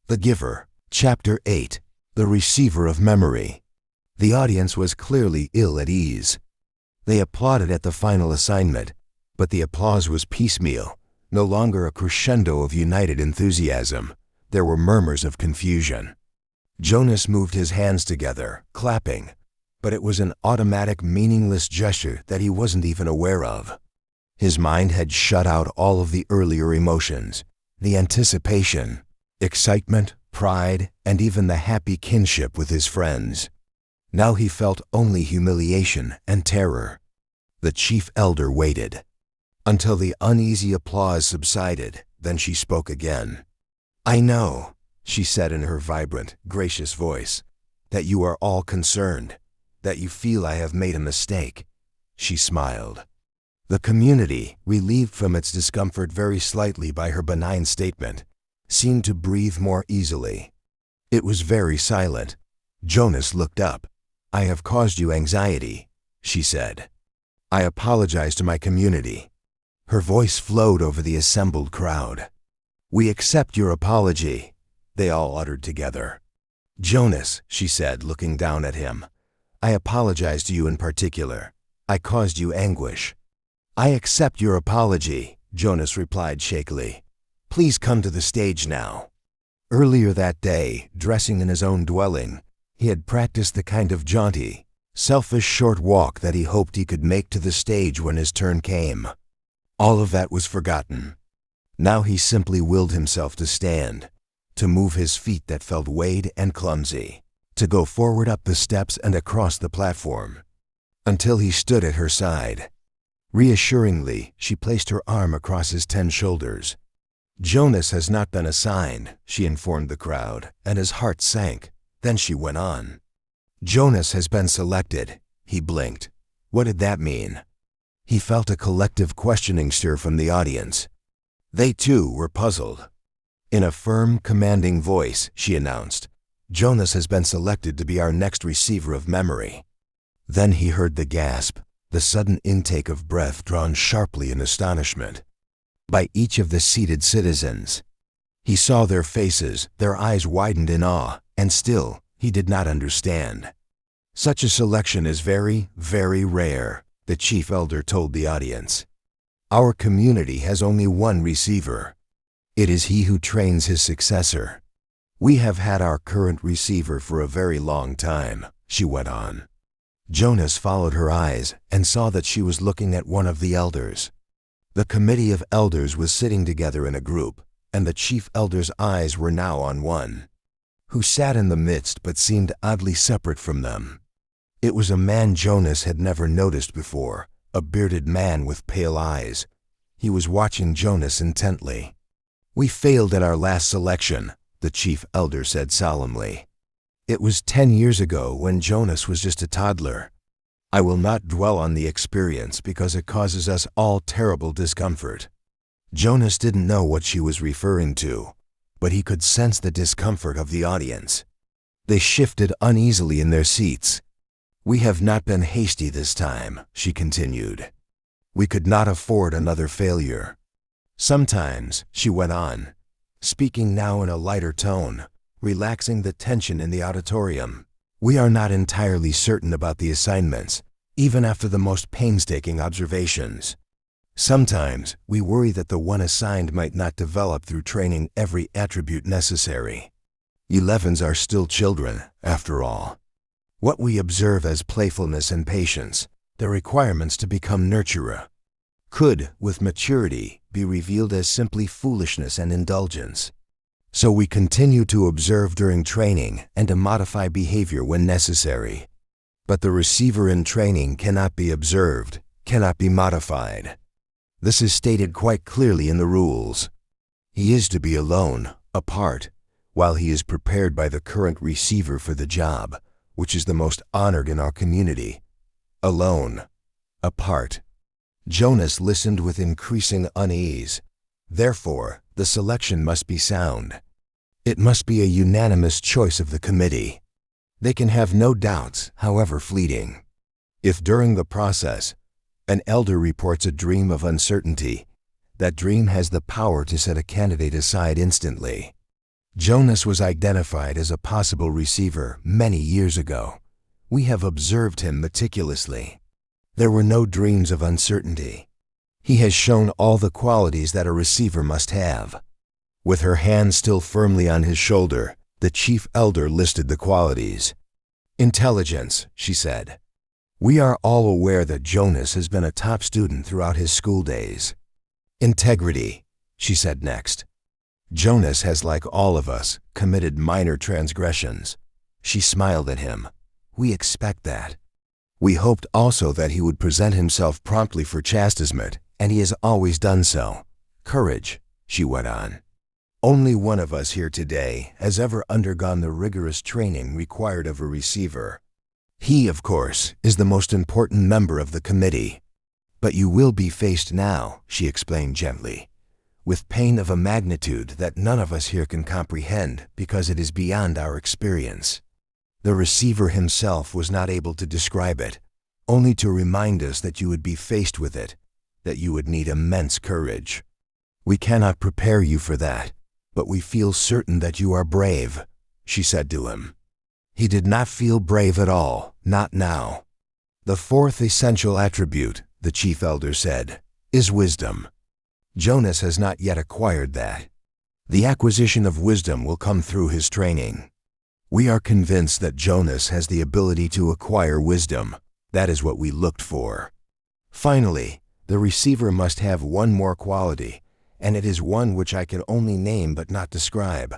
The Giver, Chapter 8, The Receiver of Memory. The audience was clearly ill at ease. They applauded at the final assignment, but the applause was piecemeal, no longer a crescendo of united enthusiasm. There were murmurs of confusion. Jonas moved his hands together, clapping, but it was an automatic, meaningless gesture that he wasn't even aware of. His mind had shut out all of the earlier emotions, the anticipation, excitement, pride, and even the happy kinship with his friends. Now he felt only humiliation and terror. The chief elder waited until the uneasy applause subsided. Then she spoke again. "I know," she said in her vibrant, gracious voice, "that you are all concerned, that you feel I have made a mistake." She smiled. The community, relieved from its discomfort very slightly by her benign statement, seemed to breathe more easily. It was very silent. Jonas looked up. "I have caused you anxiety," she said. "I apologize to my community." Her voice flowed over the assembled crowd. "We accept your apology," they all uttered together. "Jonas," she said, looking down at him, "I apologize to you in particular. I caused you anguish." "I accept your apology," Jonas replied shakily. "Please come to the stage now." Earlier that day, dressing in his own dwelling, he had practiced the kind of jaunty, selfish short walk that he hoped he could make to the stage when his turn came. All of that was forgotten. Now he simply willed himself to stand, to move his feet that felt weighted and clumsy, to go forward up the steps and across the platform, until he stood at her side. Reassuringly, she placed her arm across his 10 shoulders. "Jonas has not been assigned," she informed the crowd, and his heart sank. Then she went on. "Jonas has been selected." He blinked. What did that mean? He felt a collective questioning stir from the audience. They too were puzzled. In a firm, commanding voice, she announced, "Jonas has been selected to be our next receiver of memory." Then he heard the gasp, the sudden intake of breath drawn sharply in astonishment by each of the seated citizens. He saw their faces, their eyes widened in awe, and still, he did not understand. "Such a selection is very, very rare," the chief elder told the audience. "Our community has only one receiver. It is he who trains his successor. We have had our current receiver for a very long time," she went on. Jonas followed her eyes and saw that she was looking at one of the elders. The committee of elders was sitting together in a group, and the chief elder's eyes were now on one, who sat in the midst but seemed oddly separate from them. It was a man Jonas had never noticed before, a bearded man with pale eyes. He was watching Jonas intently. "We failed at our last selection," the chief elder said solemnly. "It was 10 years ago when Jonas was just a toddler. I will not dwell on the experience because it causes us all terrible discomfort." Jonas didn't know what she was referring to, but he could sense the discomfort of the audience. They shifted uneasily in their seats. "We have not been hasty this time," she continued. "We could not afford another failure. Sometimes," she went on, speaking now in a lighter tone, relaxing the tension in the auditorium, "we are not entirely certain about the assignments, even after the most painstaking observations. Sometimes we worry that the one assigned might not develop through training every attribute necessary. 11s are still children, after all. What we observe as playfulness and patience, the requirements to become nurturer, could, with maturity, be revealed as simply foolishness and indulgence. So we continue to observe during training and to modify behavior when necessary. But the receiver in training cannot be observed, cannot be modified. This is stated quite clearly in the rules. He is to be alone, apart, while he is prepared by the current receiver for the job, which is the most honored in our community. Alone, apart." Jonas listened with increasing unease. Therefore, the selection must be sound. It must be a unanimous choice of the committee. They can have no doubts, however fleeting. If during the process, an elder reports a dream of uncertainty, that dream has the power to set a candidate aside instantly. Jonas was identified as a possible receiver many years ago. We have observed him meticulously. There were no dreams of uncertainty. He has shown all the qualities that a receiver must have. With her hand still firmly on his shoulder, the chief elder listed the qualities. Intelligence, she said. We are all aware that Jonas has been a top student throughout his school days. Integrity, she said next. Jonas has, like all of us, committed minor transgressions. She smiled at him. We expect that. We hoped also that he would present himself promptly for chastisement, and he has always done so. Courage, she went on. Only one of us here today has ever undergone the rigorous training required of a receiver. He, of course, is the most important member of the committee. But you will be faced now, she explained gently, with pain of a magnitude that none of us here can comprehend because it is beyond our experience. The receiver himself was not able to describe it, only to remind us that you would be faced with it, that you would need immense courage. We cannot prepare you for that, but we feel certain that you are brave, she said to him. He did not feel brave at all, not now. The fourth essential attribute, the chief elder said, is wisdom. Jonas has not yet acquired that. The acquisition of wisdom will come through his training. We are convinced that Jonas has the ability to acquire wisdom. That is what we looked for. Finally, the receiver must have one more quality, and it is one which I can only name but not describe.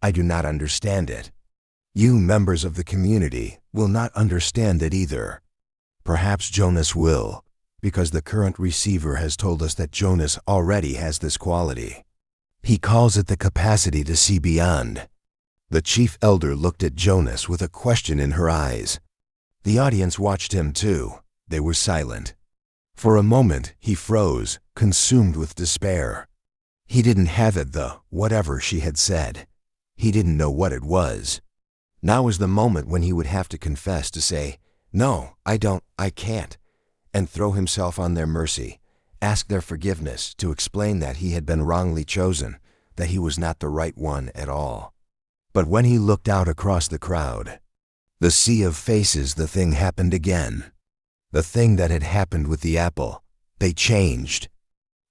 I do not understand it. You members of the community will not understand it either. Perhaps Jonas will, because the current receiver has told us that Jonas already has this quality. He calls it the capacity to see beyond. The chief elder looked at Jonas with a question in her eyes. The audience watched him too. They were silent. For a moment he froze, consumed with despair. He didn't have it, whatever she had said. He didn't know what it was. Now was the moment when he would have to confess, to say, "No, I can't," and throw himself on their mercy, ask their forgiveness, to explain that he had been wrongly chosen, that he was not the right one at all. But when he looked out across the crowd, the sea of faces, the thing happened again. The thing that had happened with the apple. They changed.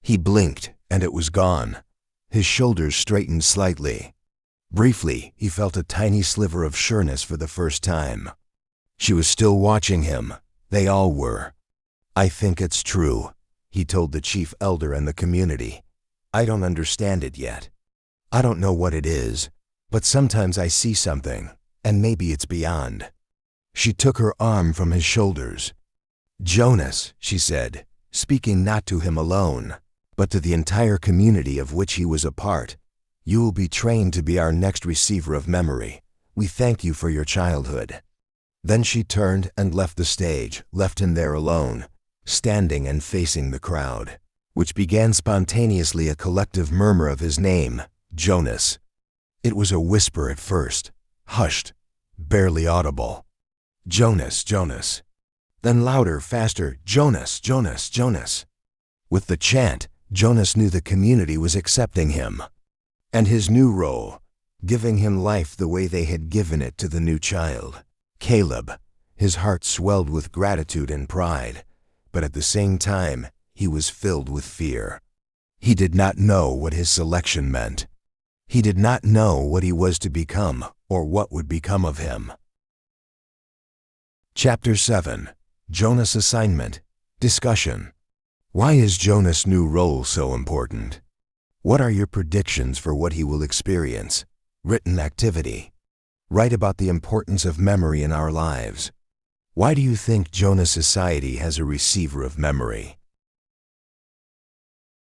He blinked, and it was gone. His shoulders straightened slightly. Briefly, he felt a tiny sliver of sureness for the first time. She was still watching him. They all were. I think it's true, he told the chief elder and the community. I don't understand it yet. I don't know what it is, but sometimes I see something, and maybe it's beyond. She took her arm from his shoulders. Jonas, she said, speaking not to him alone, but to the entire community of which he was a part, you will be trained to be our next receiver of memory. We thank you for your childhood. Then she turned and left the stage, left him there alone, standing and facing the crowd, which began spontaneously a collective murmur of his name, Jonas. It was a whisper at first, hushed, barely audible. Jonas, Jonas. Then louder, faster, Jonas, Jonas, Jonas. With the chant, Jonas knew the community was accepting him. And his new role, giving him life the way they had given it to the new child, Caleb. His heart swelled with gratitude and pride, but at the same time, he was filled with fear. He did not know what his selection meant. He did not know what he was to become or what would become of him. Chapter 7. Jonas' Assignment. Discussion. Why is Jonas' new role so important? What are your predictions for what he will experience? Written activity. Write about the importance of memory in our lives. Why do you think Jonas Society has a receiver of memory?